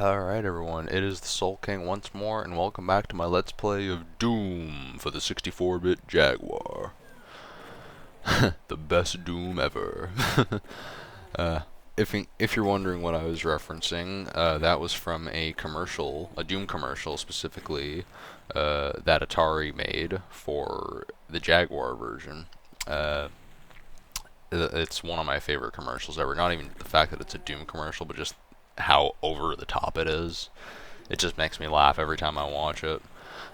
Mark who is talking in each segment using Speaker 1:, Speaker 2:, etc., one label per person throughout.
Speaker 1: Alright everyone, it is the Soul King once more, and welcome back to my Let's Play of Doom for the 64-bit Jaguar. The best Doom ever. uh, if you're wondering what I was referencing, that was from a commercial, a Doom commercial specifically, that Atari made for the Jaguar version. It's one of my favorite commercials ever. Not even the fact that it's a Doom commercial, but just how over the top it is. It just makes me laugh every time I watch it.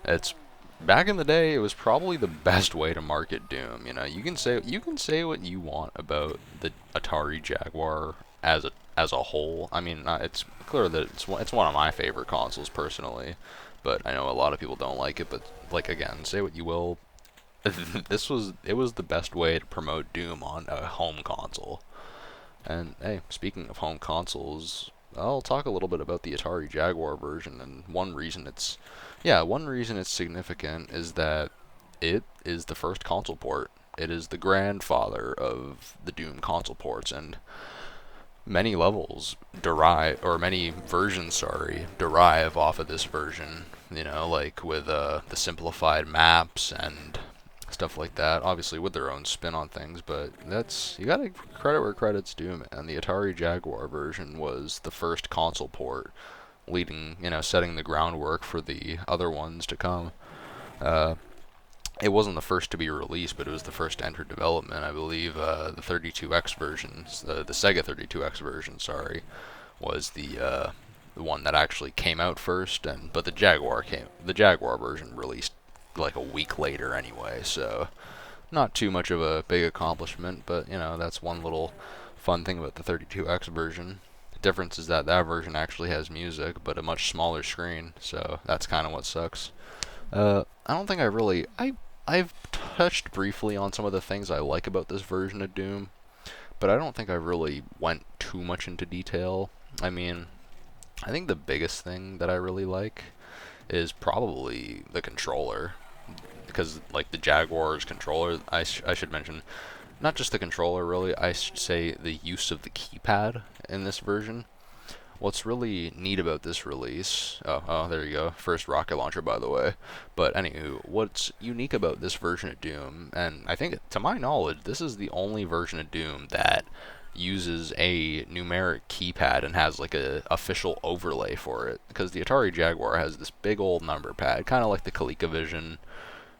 Speaker 1: It's back in the day, it was probably the best way to market Doom. You know, you can say what you want about the Atari Jaguar as a whole. I mean, it's clear that it's one of my favorite consoles personally, but I know a lot of people don't like it. But like again, say what you will. It was the best way to promote Doom on a home console. And hey, speaking of home consoles, I'll talk a little bit about the Atari Jaguar version, and one reason it's significant is that it is the first console port. It is the grandfather of the Doom console ports, and many versions, derive off of this version. You know, like with the simplified maps and stuff like that. Obviously, with their own spin on things, but you gotta credit where credit's due, man. The Atari Jaguar version was the first console port, setting the groundwork for the other ones to come. Uh, it wasn't the first to be released, but it was the first to enter development. I believe the 32X version, the Sega 32X version, sorry, was the one that actually came out first, but the Jaguar version released like a week later anyway, so not too much of a big accomplishment, but that's one little fun thing about the 32X version. The difference is that version actually has music, but a much smaller screen, so that's kind of what sucks. I don't think I've touched briefly on some of the things I like about this version of Doom, but I don't think I really went too much into detail. I mean, I think the biggest thing that I really like is probably the controller, because like the Jaguar's controller, I should mention, not just the controller really, I should say the use of the keypad in this version. What's really neat about this release, there you go, first rocket launcher by the way, but anywho, what's unique about this version of Doom, and I think to my knowledge this is the only version of Doom that uses a numeric keypad and has like a official overlay for it, because the Atari Jaguar has this big old number pad, kind of like the ColecoVision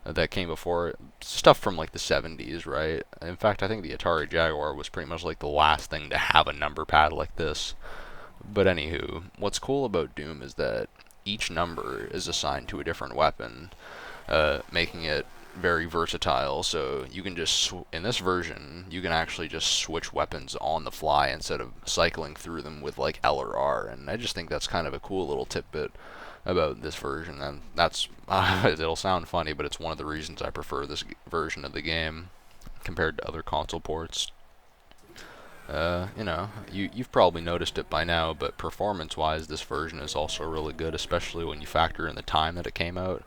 Speaker 1: that came before it, stuff from like the 70s, right? In fact, I think the Atari Jaguar was pretty much like the last thing to have a number pad like this. But anywho, what's cool about Doom is that each number is assigned to a different weapon, making it very versatile. So you can in this version, you can actually just switch weapons on the fly instead of cycling through them with like L or R. And I just think that's kind of a cool little tidbit about this version. And that's it'll sound funny, but it's one of the reasons I prefer this version of the game compared to other console ports. You've probably noticed it by now, but performance-wise, this version is also really good, especially when you factor in the time that it came out.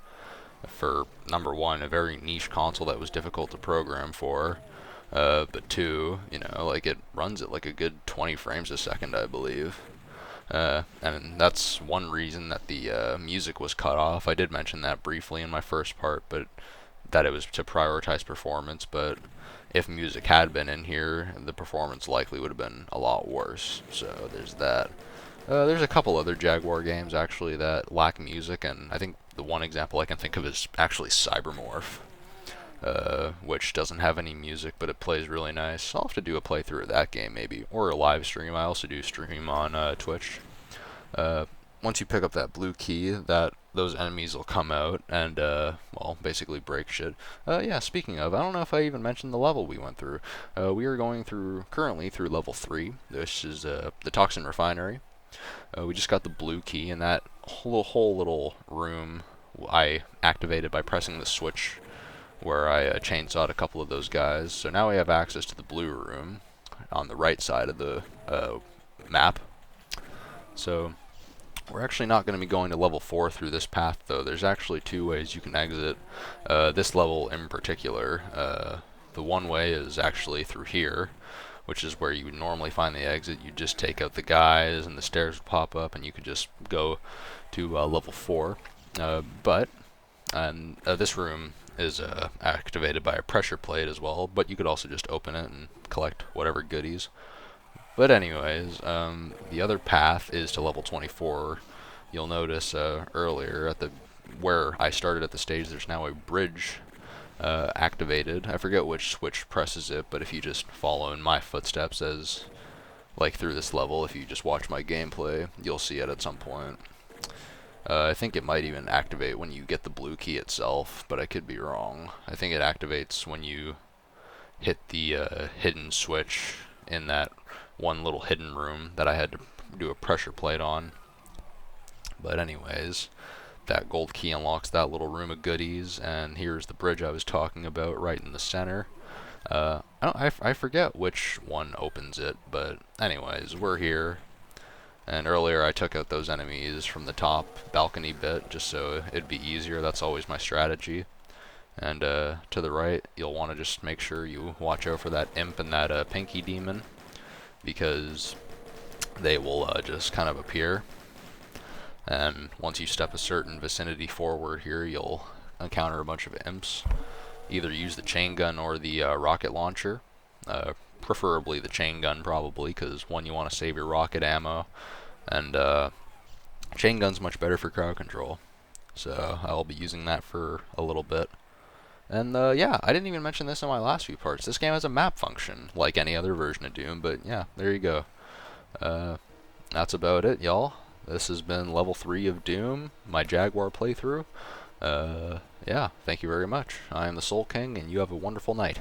Speaker 1: For number one, a very niche console that was difficult to program for, but two, like it runs at like a good 20 frames a second, I believe. And that's one reason that the music was cut off. I did mention that briefly in my first part, but that it was to prioritize performance, but if music had been in here, the performance likely would have been a lot worse. So there's that. There's a couple other Jaguar games actually that lack music, and I think the one example I can think of is actually Cybermorph, which doesn't have any music, but it plays really nice. I'll have to do a playthrough of that game maybe, or a live stream. I also do stream on Twitch. Once you pick up that blue key, those enemies will come out and basically break shit. Yeah, speaking of, I don't know if I even mentioned the level we went through. We are currently through level 3. This is the Toxin Refinery. We just got the blue key, and that whole little room I activated by pressing the switch where I chainsawed a couple of those guys. So now we have access to the blue room on the right side of the map. So we're actually not going to be going to level 4 through this path, though. There's actually two ways you can exit this level in particular. The one way is actually through here, which is where you would normally find the exit. You just take out the guys, and the stairs would pop up, and you could just go to level 4. But this room is activated by a pressure plate as well, but you could also just open it and collect whatever goodies. But anyways, the other path is to level 24. You'll notice earlier at the where I started at the stage, there's now a bridge activated. I forget which switch presses it, but if you just follow in my footsteps as like through this level, if you just watch my gameplay, you'll see it at some point. I think it might even activate when you get the blue key itself, but I could be wrong. I think it activates when you hit the hidden switch in that one little hidden room that I had to do a pressure plate on. But anyways, that gold key unlocks that little room of goodies, and here's the bridge I was talking about right in the center. I forget which one opens it, but anyways, we're here. And earlier I took out those enemies from the top balcony bit just so it'd be easier. That's always my strategy. And to the right, you'll want to just make sure you watch out for that imp and that pinky demon, because they will just kind of appear. And once you step a certain vicinity forward here, you'll encounter a bunch of imps. Either use the chain gun or the rocket launcher. Preferably the chain gun, probably, because one, you want to save your rocket ammo, and chain gun's much better for crowd control. So I'll be using that for a little bit. And yeah, I didn't even mention this in my last few parts. This game has a map function, like any other version of Doom, but yeah, there you go. That's about it, y'all. This has been level 3 of Doom, my Jaguar playthrough. Yeah, thank you very much. I am the Soul King, and you have a wonderful night.